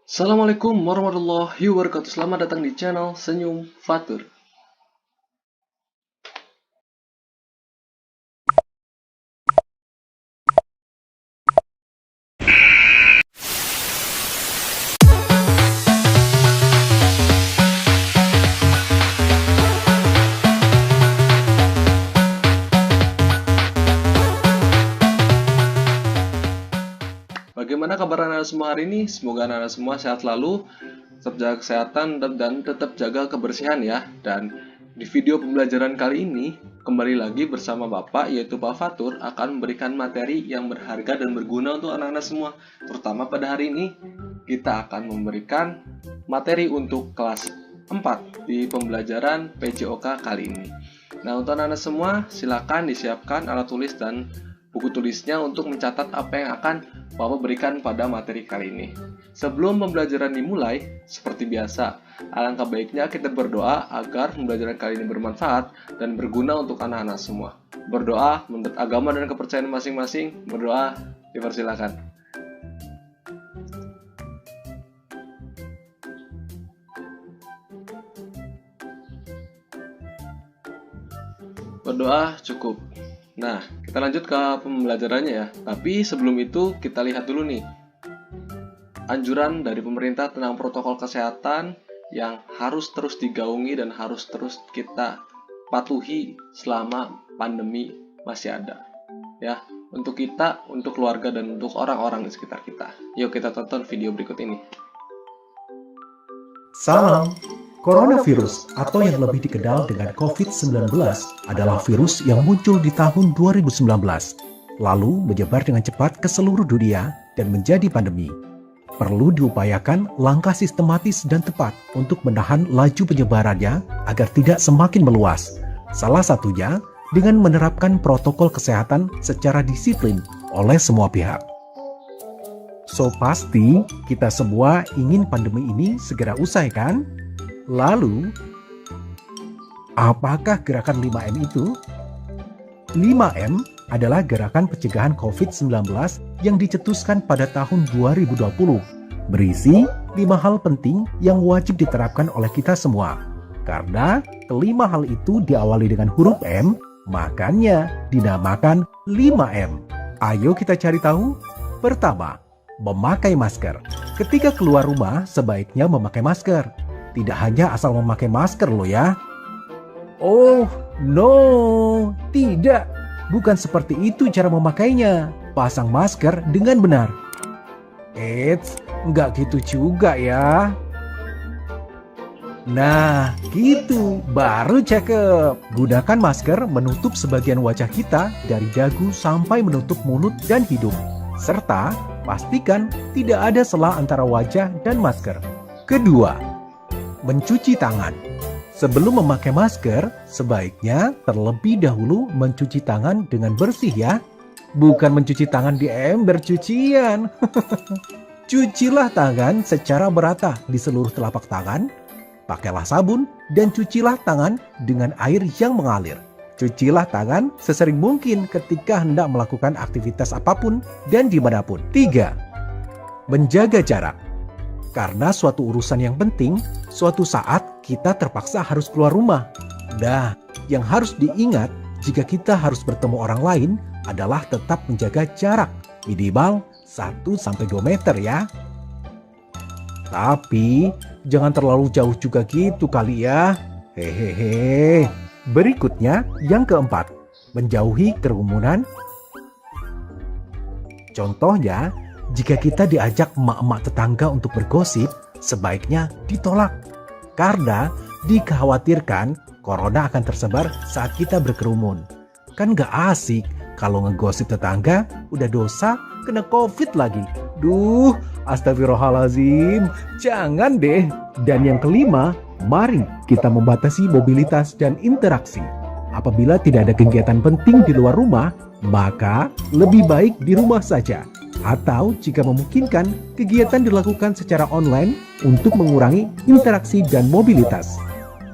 Assalamualaikum warahmatullahi wabarakatuh. Selamat datang di channel Senyum Fatur. Bagaimana kabar anak-anak semua hari ini? Semoga anak-anak semua sehat selalu, tetap jaga kesehatan dan tetap jaga kebersihan ya. Dan di video pembelajaran kali ini, kembali lagi bersama Bapak yaitu Pak Fatur akan memberikan materi yang berharga dan berguna untuk anak-anak semua. Terutama pada hari ini, kita akan memberikan materi untuk kelas 4 di pembelajaran PJOK kali ini. Nah, untuk anak-anak semua, silakan disiapkan alat tulis dan buku tulisnya untuk mencatat apa yang akan Bapak berikan pada materi kali ini. Sebelum pembelajaran dimulai, seperti biasa, alangkah baiknya kita berdoa agar pembelajaran kali ini bermanfaat dan berguna untuk anak-anak semua. Berdoa menurut agama dan kepercayaan masing-masing. Berdoa, dipersilakan. Berdoa cukup. Nah, kita lanjut ke pembelajarannya ya. Tapi sebelum itu kita lihat dulu nih anjuran dari pemerintah tentang protokol kesehatan yang harus terus digaungi dan harus terus kita patuhi selama pandemi masih ada. Ya, untuk kita, untuk keluarga dan untuk orang-orang di sekitar kita. Yuk kita tonton video berikut ini. Salam. Coronavirus atau yang lebih dikenal dengan COVID-19 adalah virus yang muncul di tahun 2019, lalu menyebar dengan cepat ke seluruh dunia dan menjadi pandemi. Perlu diupayakan langkah sistematis dan tepat untuk menahan laju penyebarannya agar tidak semakin meluas. Salah satunya dengan menerapkan protokol kesehatan secara disiplin oleh semua pihak. So pasti kita semua ingin pandemi ini segera usai kan? Lalu, apakah gerakan 5M itu? 5M adalah gerakan pencegahan COVID-19 yang dicetuskan pada tahun 2020, berisi 5 hal penting yang wajib diterapkan oleh kita semua. Karena kelima hal itu diawali dengan huruf M, makanya dinamakan 5M. Ayo kita cari tahu. Pertama, memakai masker. Ketika keluar rumah, sebaiknya memakai masker. Tidak hanya asal memakai masker loh ya. Oh, no, tidak. Bukan seperti itu cara memakainya. Pasang masker dengan benar. Eits, nggak gitu juga ya. Nah, gitu, baru cakep. Gunakan masker menutup sebagian wajah kita dari dagu sampai menutup mulut dan hidung. Serta, pastikan tidak ada celah antara wajah dan masker. Kedua, mencuci tangan. Sebelum memakai masker, sebaiknya terlebih dahulu mencuci tangan dengan bersih ya. Bukan mencuci tangan di ember cucian. Cucilah tangan secara merata di seluruh telapak tangan. Pakailah sabun dan cucilah tangan dengan air yang mengalir. Cucilah tangan sesering mungkin ketika hendak melakukan aktivitas apapun dan dimanapun. 3. Menjaga jarak. Karena suatu urusan yang penting, suatu saat kita terpaksa harus keluar rumah. Nah, yang harus diingat jika kita harus bertemu orang lain adalah tetap menjaga jarak minimal 1-2 meter ya. Tapi, jangan terlalu jauh juga gitu kali ya. Hehehe. Berikutnya, yang keempat, menjauhi kerumunan. Contohnya, jika kita diajak emak-emak tetangga untuk bergosip, sebaiknya ditolak. Karena dikhawatirkan corona akan tersebar saat kita berkerumun. Kan gak asik kalau ngegosip tetangga, udah dosa, kena COVID lagi. Duh, astagfirullahaladzim, jangan deh. Dan yang kelima, mari kita membatasi mobilitas dan interaksi. Apabila tidak ada kegiatan penting di luar rumah, maka lebih baik di rumah saja. Atau jika memungkinkan, kegiatan dilakukan secara online untuk mengurangi interaksi dan mobilitas.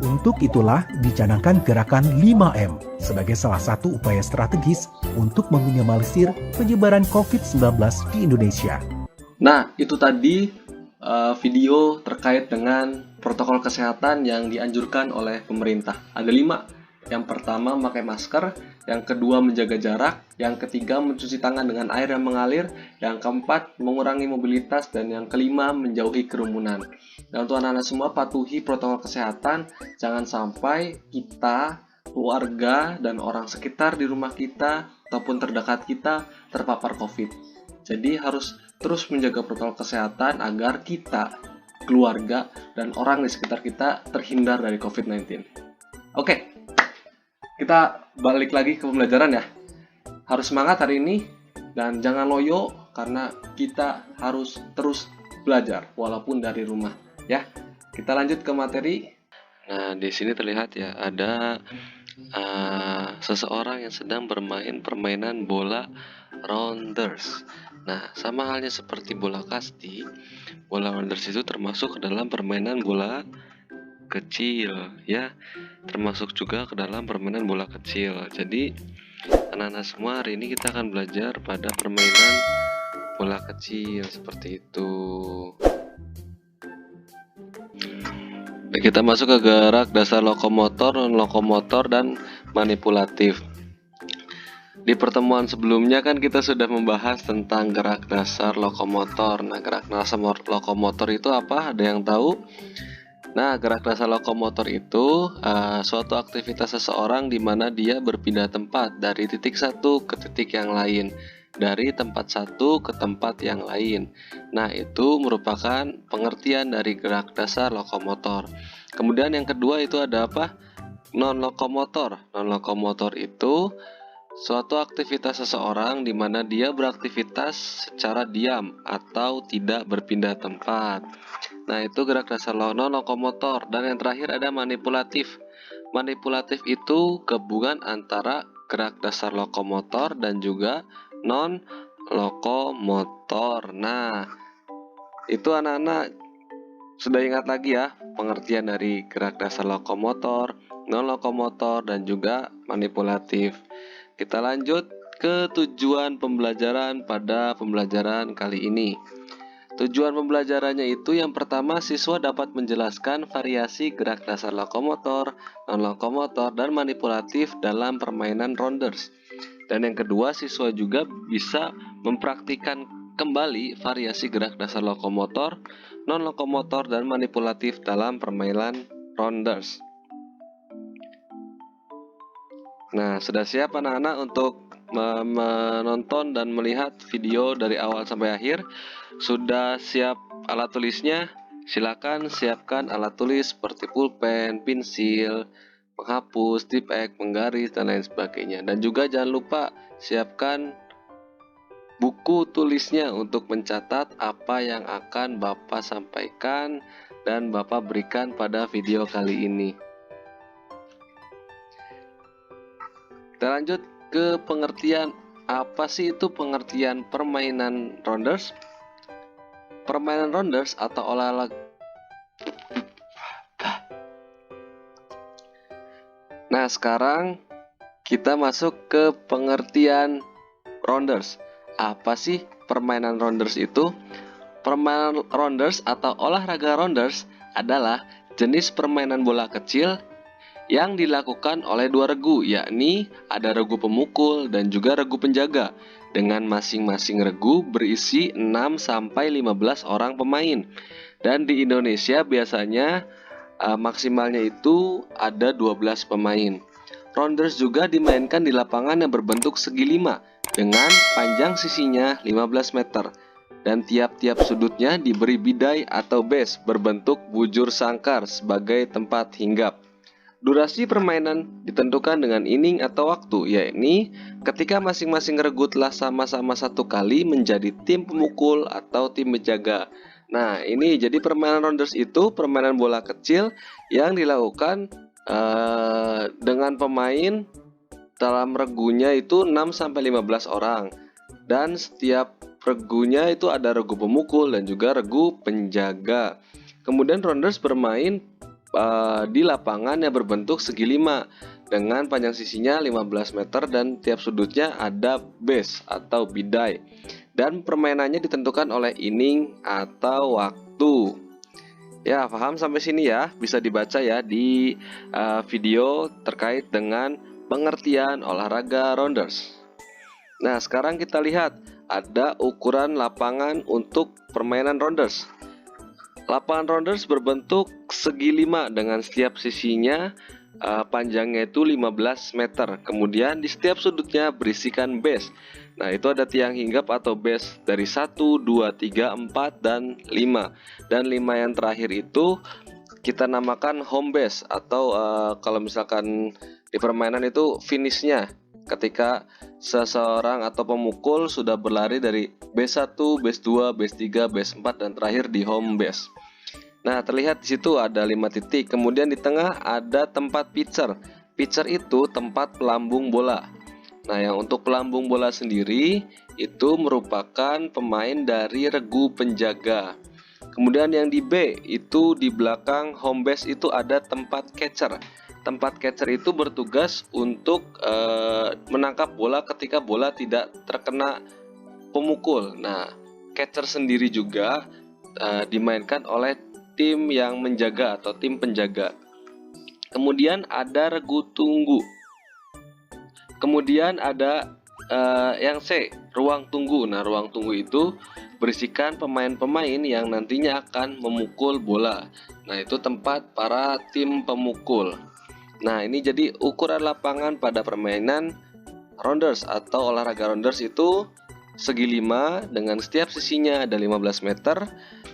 Untuk itulah dicanangkan gerakan 5M sebagai salah satu upaya strategis untuk meminimalisir penyebaran COVID-19 di Indonesia. Nah, itu tadi video terkait dengan protokol kesehatan yang dianjurkan oleh pemerintah. Ada 5. Yang pertama, memakai masker. Yang kedua, menjaga jarak. Yang ketiga, mencuci tangan dengan air yang mengalir. Yang keempat, mengurangi mobilitas. Dan yang kelima, menjauhi kerumunan. Dan untuk anak-anak semua, patuhi protokol kesehatan. Jangan sampai kita, keluarga, dan orang sekitar di rumah kita ataupun terdekat kita terpapar COVID. Jadi harus terus menjaga protokol kesehatan agar kita, keluarga, dan orang di sekitar kita terhindar dari COVID-19. Oke, kita balik lagi ke pembelajaran ya. Harus semangat hari ini dan jangan loyo karena kita harus terus belajar walaupun dari rumah ya. Kita lanjut ke materi. Nah, di sini terlihat ya ada seseorang yang sedang bermain permainan bola rounders. Nah, sama halnya seperti bola kasti, bola rounders itu termasuk ke dalam permainan bola kecil ya, termasuk juga ke dalam permainan bola kecil. Jadi anak-anak semua hari ini kita akan belajar pada permainan bola kecil seperti itu. Kita masuk ke gerak dasar lokomotor, non-lokomotor, dan manipulatif. Di pertemuan sebelumnya kan kita sudah membahas tentang gerak dasar lokomotor. Nah, gerak dasar lokomotor itu apa? Ada yang tahu? Nah, gerak dasar lokomotor itu suatu aktivitas seseorang di mana dia berpindah tempat dari titik satu ke titik yang lain, dari tempat satu ke tempat yang lain. Nah, itu merupakan pengertian dari gerak dasar lokomotor. Kemudian yang kedua itu ada apa? Non-lokomotor. Non-lokomotor itu suatu aktivitas seseorang di mana dia beraktivitas secara diam atau tidak berpindah tempat. Nah, itu gerak dasar non-lokomotor. Dan yang terakhir ada manipulatif. Manipulatif itu gabungan antara gerak dasar lokomotor dan juga non-lokomotor. Nah, itu anak-anak sudah ingat lagi ya pengertian dari gerak dasar lokomotor, non-lokomotor, dan juga manipulatif. Kita lanjut ke tujuan pembelajaran pada pembelajaran kali ini. Tujuan pembelajarannya itu yang pertama, siswa dapat menjelaskan variasi gerak dasar lokomotor, non-lokomotor, dan manipulatif dalam permainan rounders. Dan yang kedua, siswa juga bisa mempraktikkan kembali variasi gerak dasar lokomotor, non-lokomotor, dan manipulatif dalam permainan rounders. Nah, sudah siap anak-anak untuk menonton dan melihat video dari awal sampai akhir? Sudah siap alat tulisnya? Silakan siapkan alat tulis seperti pulpen, pensil, penghapus, tip X, penggaris, dan lain sebagainya. Dan juga jangan lupa siapkan buku tulisnya untuk mencatat apa yang akan Bapak sampaikan dan Bapak berikan pada video kali ini. Kita lanjut ke pengertian. Apa sih itu pengertian permainan rounders? Permainan rounders atau olahraga. Nah, sekarang kita masuk ke pengertian rounders. Apa sih permainan rounders itu? Permainan rounders atau olahraga rounders adalah jenis permainan bola kecil yang dilakukan oleh dua regu, yakni ada regu pemukul dan juga regu penjaga, dengan masing-masing regu berisi 6-15 orang pemain. Dan di Indonesia biasanya maksimalnya itu ada 12 pemain. Rounders juga dimainkan di lapangan yang berbentuk segi 5 dengan panjang sisinya 15 meter. Dan tiap-tiap sudutnya diberi bidai atau base berbentuk bujur sangkar sebagai tempat hinggap. Durasi permainan ditentukan dengan inning atau waktu, yakni ketika masing-masing regu telah sama-sama satu kali menjadi tim pemukul atau tim penjaga. Nah, ini jadi permainan rounders itu permainan bola kecil yang dilakukan dengan pemain dalam regunya itu 6-15 orang. Dan setiap regunya itu ada regu pemukul dan juga regu penjaga. Kemudian rounders bermain di lapangan yang berbentuk segi 5 dengan panjang sisinya 15 meter dan tiap sudutnya ada base atau bidai. dan permainannya ditentukan oleh inning atau waktu. Ya, paham sampai sini ya? Bisa dibaca ya di video terkait dengan pengertian olahraga rounders. Nah, sekarang kita lihat ada ukuran lapangan untuk permainan rounders. Lapangan rounders berbentuk segi 5 dengan setiap sisinya panjangnya itu 15 meter. Kemudian di setiap sudutnya berisikan base. Nah, itu ada tiang hinggap atau base dari 1, 2, 3, 4, dan 5. Dan 5 yang terakhir itu kita namakan home base atau kalau misalkan di permainan itu finishnya ketika seseorang atau pemukul sudah berlari dari base 1, base 2, base 3, base 4, dan terakhir di home base. Nah, terlihat di situ ada 5 titik. Kemudian di tengah ada tempat pitcher. Pitcher itu tempat pelambung bola. Nah, yang untuk pelambung bola sendiri itu merupakan pemain dari regu penjaga. Kemudian yang di B itu di belakang home base itu ada tempat catcher. Tempat catcher itu bertugas untuk menangkap bola ketika bola tidak terkena pemukul. Nah, catcher sendiri juga dimainkan oleh tim yang menjaga atau tim penjaga. Kemudian ada regu tunggu. Kemudian ada yang C, ruang tunggu. Nah, ruang tunggu itu berisikan pemain-pemain yang nantinya akan memukul bola. Nah, itu tempat para tim pemukul. Nah, ini jadi ukuran lapangan pada permainan rounders atau olahraga rounders itu segi 5 dengan setiap sisinya ada 15 meter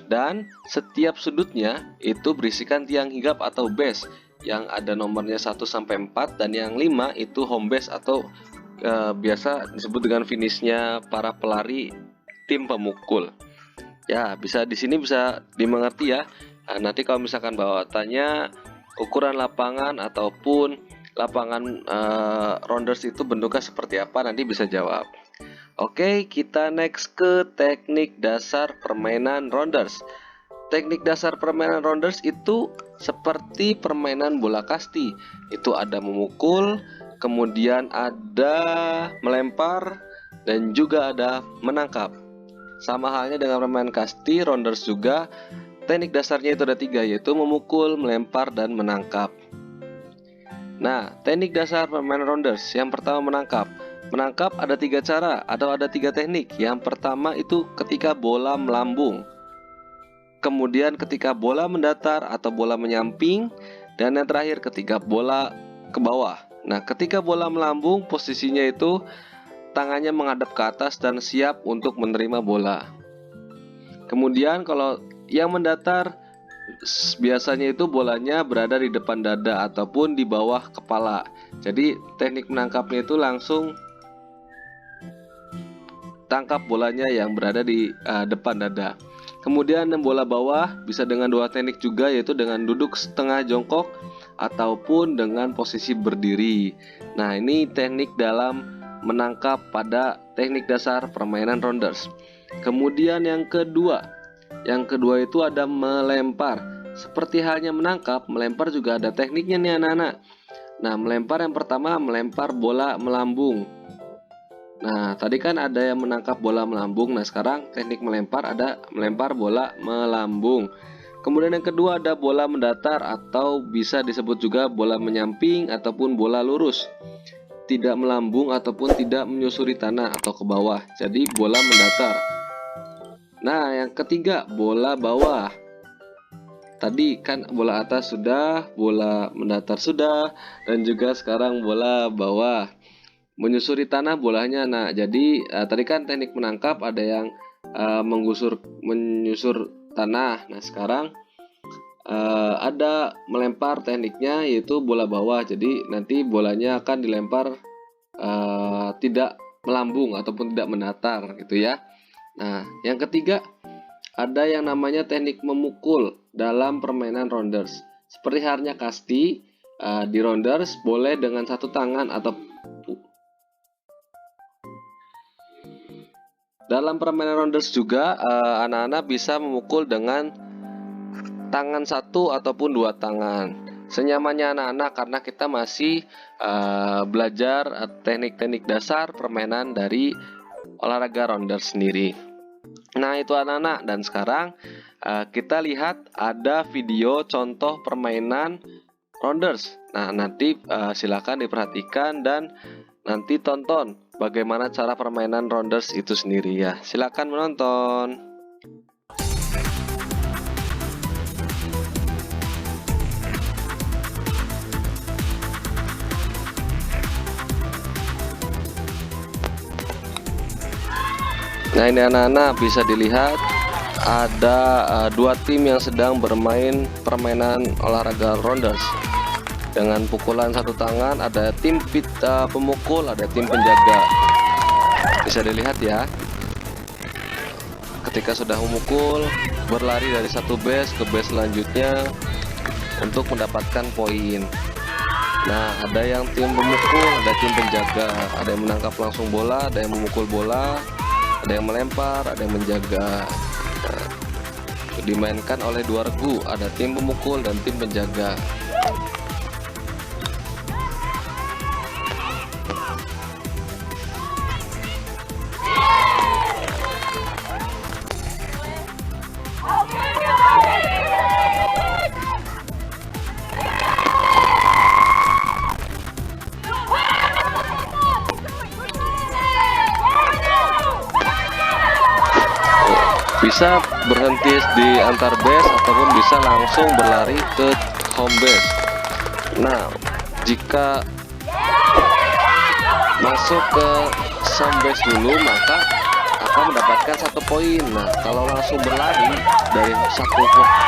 dan setiap sudutnya itu berisikan tiang hinggap atau base yang ada nomornya 1 sampai 4 dan yang 5 itu home base atau biasa disebut dengan finishnya para pelari tim pemukul. Ya, bisa di sini bisa dimengerti ya. Nah, nanti kalau misalkan bawa tanya ukuran lapangan ataupun lapangan rounders itu bentuknya seperti apa, nanti bisa jawab. Oke, kita next ke teknik dasar permainan rounders. Teknik dasar permainan rounders itu seperti permainan bola kasti. Itu ada memukul, kemudian ada melempar, dan juga ada menangkap. Sama halnya dengan permainan kasti, rounders juga teknik dasarnya itu ada 3, yaitu memukul, melempar, dan menangkap. Nah, teknik dasar permainan rounders yang pertama menangkap. Menangkap ada 3 cara atau ada 3 teknik. Yang pertama itu ketika bola melambung, kemudian ketika bola mendatar atau bola menyamping, dan yang terakhir ketika bola ke bawah. Nah, ketika bola melambung posisinya itu tangannya menghadap ke atas dan siap untuk menerima bola. Kemudian kalau yang mendatar biasanya itu bolanya berada di depan dada ataupun di bawah kepala. Jadi teknik menangkapnya itu langsung tangkap bolanya yang berada di depan dada. Kemudian bola bawah bisa dengan 2 teknik juga, yaitu dengan duduk setengah jongkok ataupun dengan posisi berdiri. Nah, ini teknik dalam menangkap pada teknik dasar permainan rounders. Kemudian yang kedua itu ada melempar. Seperti halnya menangkap, melempar juga ada tekniknya nih anak-anak. Nah, melempar yang pertama melempar bola melambung. Nah, tadi kan ada yang menangkap bola melambung. Nah, sekarang teknik melempar ada melempar bola melambung. Kemudian yang kedua ada bola mendatar atau bisa disebut juga bola menyamping ataupun bola lurus. Tidak melambung ataupun tidak menyusuri tanah atau ke bawah. Jadi bola mendatar. Nah, yang ketiga bola bawah. Tadi kan bola atas sudah, bola mendatar sudah, dan juga sekarang bola bawah. Menyusuri tanah bolanya. Nah, jadi tadi kan teknik menangkap ada yang menyusur tanah. Nah, sekarang ada melempar tekniknya yaitu bola bawah. Jadi nanti bolanya akan dilempar tidak melambung ataupun tidak mendatar gitu ya. Nah, yang ketiga ada yang namanya teknik memukul dalam permainan rounders. Seperti halnya kasti, di rounders boleh dengan satu tangan atau dalam permainan rounders juga anak-anak bisa memukul dengan tangan satu ataupun 2 tangan. Senyamannya anak-anak karena kita masih belajar teknik-teknik dasar permainan dari olahraga rounders sendiri. Nah, itu anak-anak, dan sekarang kita lihat ada video contoh permainan rounders. Nah, nanti silakan diperhatikan dan nanti tonton bagaimana cara permainan rounders itu sendiri ya. Silakan menonton. Nah, ini anak-anak bisa dilihat ada dua tim yang sedang bermain permainan olahraga rounders dengan pukulan satu tangan. Ada tim pemukul, ada tim penjaga. Bisa dilihat ya, ketika sudah memukul berlari dari satu base ke base selanjutnya untuk mendapatkan poin. Nah, ada yang tim pemukul, ada tim penjaga, ada yang menangkap langsung bola, ada yang memukul bola, ada yang melempar, ada yang menjaga. Nah, dimainkan oleh dua regu, ada tim pemukul dan tim penjaga. Bisa berhenti di antar base ataupun bisa langsung berlari ke home base. Nah, jika masuk ke home base dulu maka akan mendapatkan satu poin. Nah, kalau langsung berlari dari satu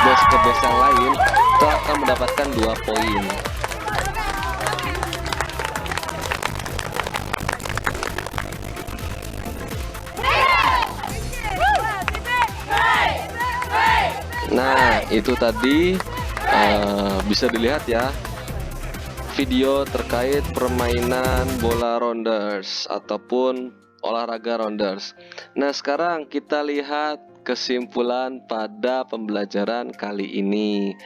base ke base yang lain itu akan mendapatkan 2 poin. Nah, itu tadi bisa dilihat ya video terkait permainan bola rounders ataupun olahraga rounders. Nah, sekarang kita lihat kesimpulan pada pembelajaran kali ini.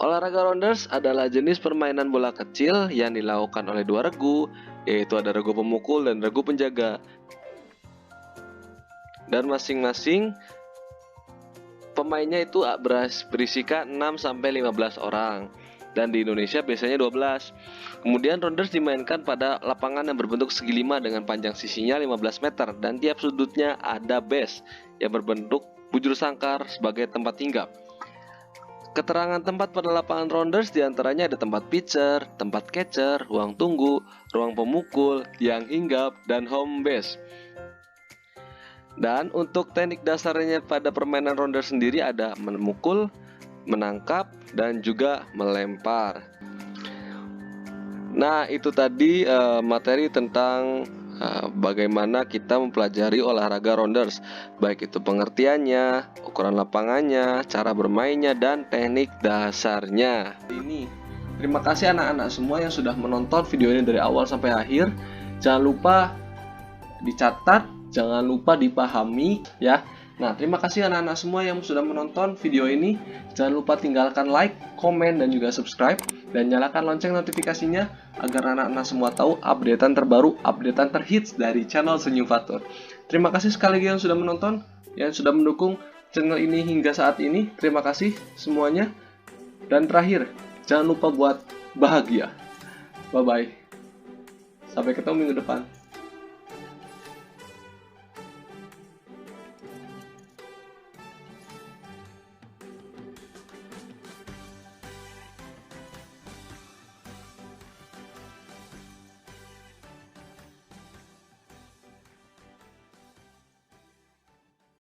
Olahraga rounders adalah jenis permainan bola kecil yang dilakukan oleh dua regu, yaitu ada regu pemukul dan regu penjaga. Dan masing-masing pemainnya itu berisikan 6-15 orang. Dan di Indonesia biasanya 12. Kemudian rounders dimainkan pada lapangan yang berbentuk segi 5 dengan panjang sisinya 15 meter. Dan tiap sudutnya ada base yang berbentuk bujur sangkar sebagai tempat hinggap. Keterangan tempat pada lapangan rounders diantaranya ada tempat pitcher, tempat catcher, ruang tunggu, ruang pemukul, tiang hinggap, dan home base. Dan untuk teknik dasarnya pada permainan rounders sendiri ada memukul, menangkap, dan juga melempar. Nah, itu tadi materi tentang bagaimana kita mempelajari olahraga rounders, baik itu pengertiannya, ukuran lapangannya, cara bermainnya, dan teknik dasarnya. Terima kasih anak-anak semua yang sudah menonton video ini dari awal sampai akhir. Jangan lupa dicatat, jangan lupa dipahami ya. Nah, terima kasih anak-anak semua yang sudah menonton video ini. Jangan lupa tinggalkan like, komen, dan juga subscribe. Dan nyalakan lonceng notifikasinya agar anak-anak semua tahu updatean terbaru, updatean terhits dari channel Senyum Fatur. Terima kasih sekali lagi yang sudah menonton, yang sudah mendukung channel ini hingga saat ini. Terima kasih semuanya. Dan terakhir, jangan lupa buat bahagia. Bye-bye. Sampai ketemu minggu depan.